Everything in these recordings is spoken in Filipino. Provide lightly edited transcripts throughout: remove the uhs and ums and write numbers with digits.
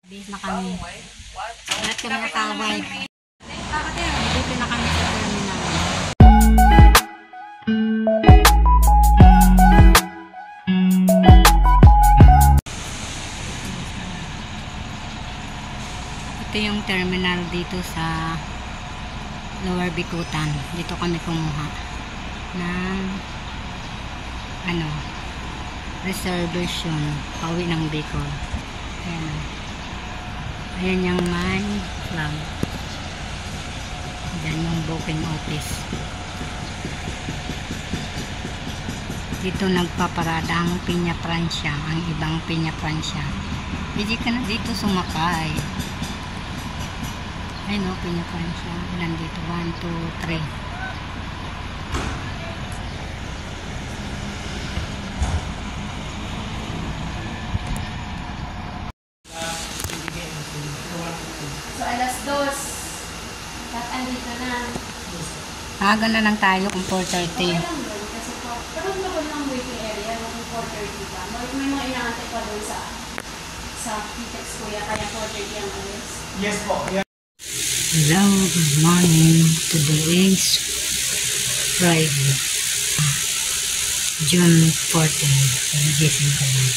Base na kami. Lahat kami nakaway. Dito na kami sa terminal. Ito yung terminal dito sa Lower Bicutan. Dito kami kumuha ng reservation pauwi ng Bicol. Ayan yung may flag. Diyan yung booking office. Dito nagpaparada ang Piña Francia, ang ibang Piña Francia. Hindi ka na dito sumakay. Ayun o, Piña Francia. Ilan dito? 1, 2, 3. So, alas 2. At andito na. Aga na lang tayo kung 4:30. Okay lang doon. Kasi po, parang doon ng waiting area, kung 4:30 pa. May mga inaantay pa doon sa Pitex Kuya, kaya 4:30 ang alis. Yes po. Yeah. Hello, good morning. Today is Friday, June 14. Nagising ko lang.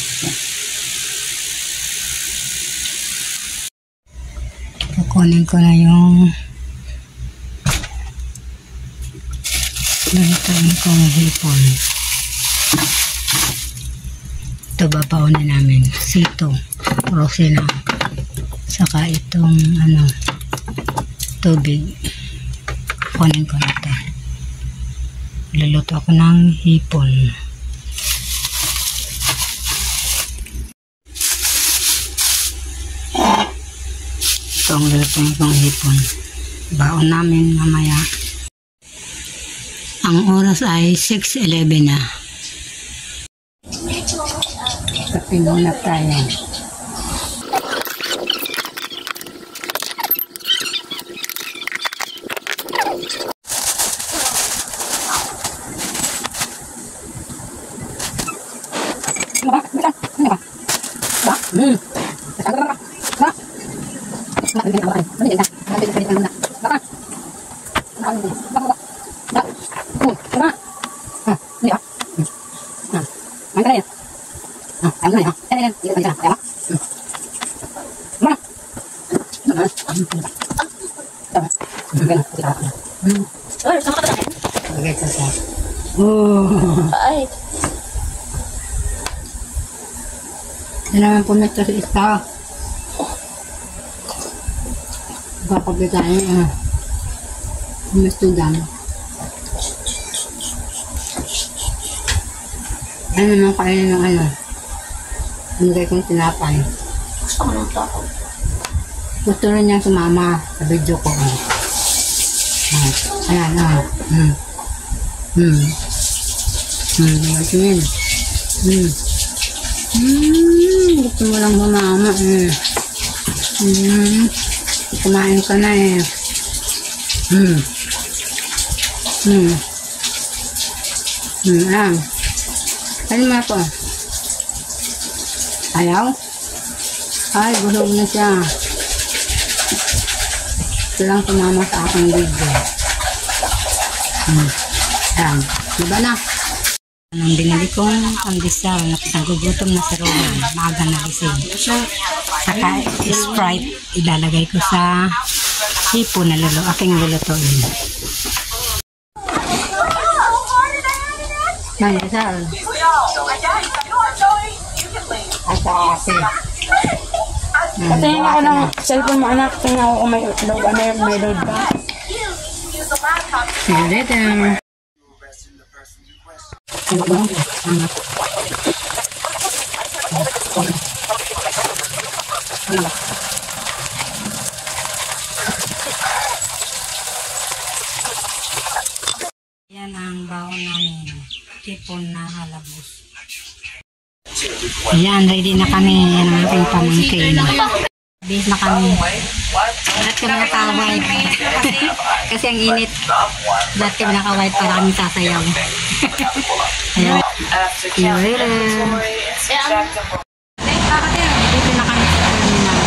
Kukunin ko na yung ganitong kong hipon. Ito babaw na namin. Sito, rosina. Saka itong tubig. Kunin ko na ito. Luluto ako ng hipon. Ito ang lulutuin kong hipon. Baon namin mamaya. Ang oras ay 6:11 na. Kape muna tayo. Ay. Ito naman po nito sa isa. Papagitan niya. Pumistudan. Ano naman kainin ng hindi kong tinapay. Gusto ko ng tao. Gusto rin niya sumama sa video ko. Ayan, Tingin. Gusto mo lang sumama kumain ka na ayan. Kali mo ako. Ayaw? Ay, busog na siya. Ito lang sumama sa aking video. Ayan. Diba na? Anong binili kong pandesal na nagugutom na si Roman. Maaga na gising. Saka Sprite ilalagay ko sa hipon na aking lulutuin. Pandesal. At ate. Patayin ako ng cellphone mo, anak. Tingnan ako kung may load. May load ba? See you later. Yan ang baon namin. Hipon na halabos. Ayan, ready na kami. Yan ang aking pamangkin. Base na kami. Lahat kami nakaway. Kasi ang init. Lahat kami nakaway para kami sasayaw. Ayan. See you later. Dito na kami sa terminal.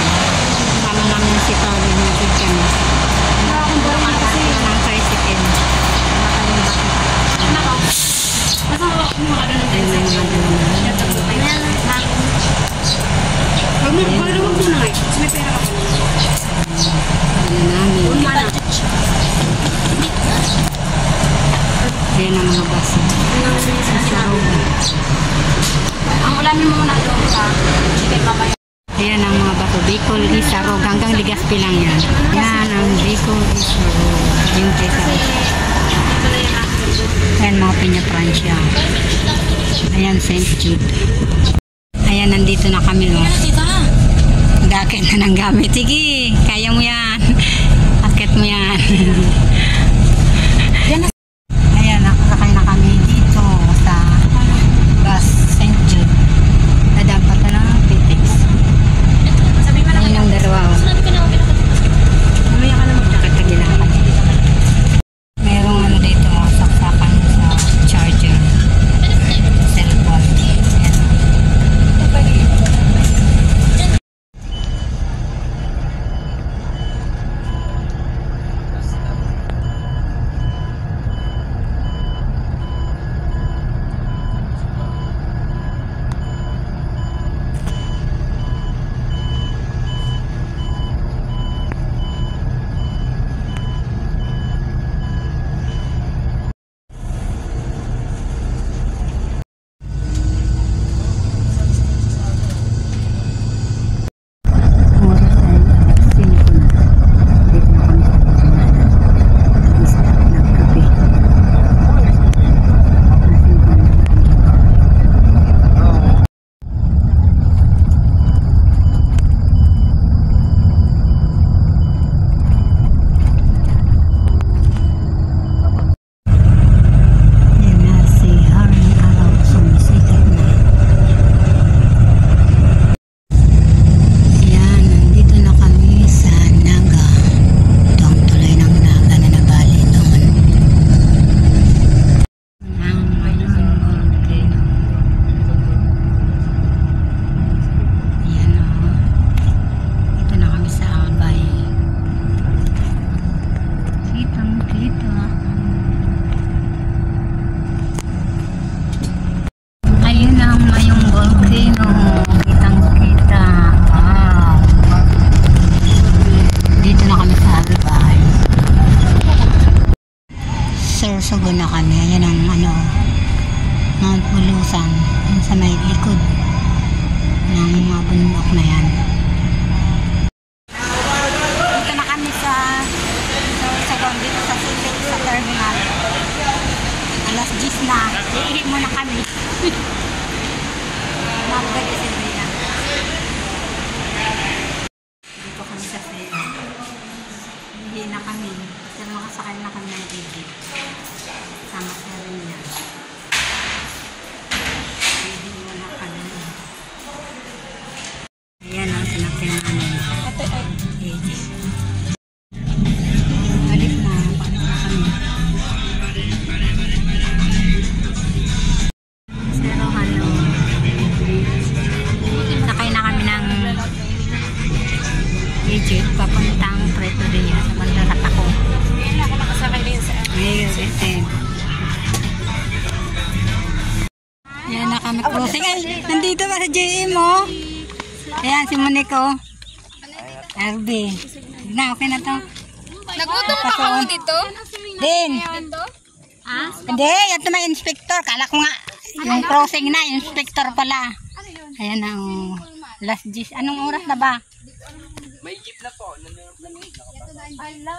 mga bato. Bicol Isarog. Hanggang Legazpi lang yan. Yan ang Bicol Isarog. Yung kaysa. Ayan mga Peña Francia. Ayan St. Jude. Ayan nandito na kami. Oh. Gakit na ng gamit. Sige, kaya mo yan. Akit mo yan. Ayan, nakasakay na kami dito sa bus St. Jude. Dapat na lang Pitex. Ayan yung dalawa. Mamaya ka na magkakatagilakan. Merong ano dito, saksakan sa charger. Cellphone. Ayan. Sorsogon na kami. Ayan ang ano, Mount Bulusan. Yan sa may likod ng mga bundok na yan. Dito na kami sa Sorsogon, dito sa City, sa terminal. Alas 10 na. Iihip muna kami. Magdalisin rin yan. Dito kami sa City. Hindi na kami. Kasi makasakay na kami ng jeep. Sama sa rin yan. Hindi mo na kami. Ayan ang sinakyan namin. Jeep. Balik na. Balik na kami. Pero ano, sakay na kami ng jeep papuntang Pretoria sa banda sa Tako. Ako nakasakay din sa yan na kami crossing. Ay, nandito ba sa JM mo? Ayan si Monique oh. RB. Na, okay na to. Nagluto pa ka mo dito? Din. Hindi, ito may inspector. Kala ko nga yung crossing na, inspector pala. Ayan na oh. Last 10. Anong oras na ba? May jeep na po.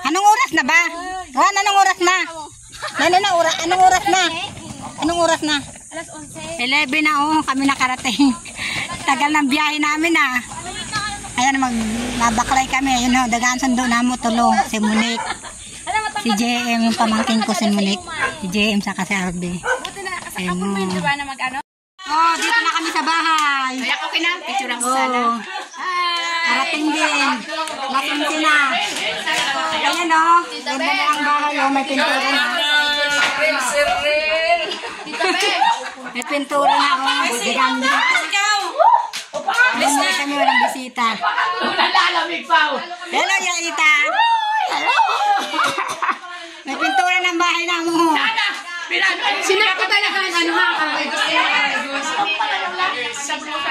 Anong oras na ba? Juan, anong oras na? Anong oras na? Anong oras na? Alas 11. 11 na oh, kami nakarating. Tagal ng biyahe namin ah. Ayan, nagbaklay kami. Ayun oh, dagaan sundo na mo tulo. Si Monique. Si JM, yung pamangkin ko si Monique. Si JM saka si RB. Buti na, kasi ako may diba na mag-ano? Oh, dito na kami sa bahay. Kaya ko kinang picture ang Oh. Karating din. Lasunti na. Ayan oh. Ganda na ang bahay oh. May pintura na. May pintura na oh. Ganda. Ganda kami walang bisita. Nalalamig pa. Hello, Yaita. Hello. May pintura ng bahay na mo. Sinap ko talaga ang ano ha?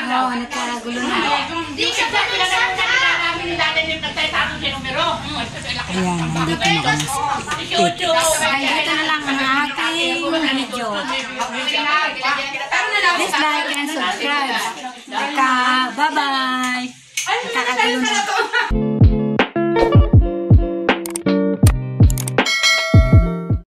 Oo, nagkagulo na. Ayan, nandito na kami sa Pitex. Nandito na lang ang aking video. Please like and subscribe. Bye-bye. ulo na.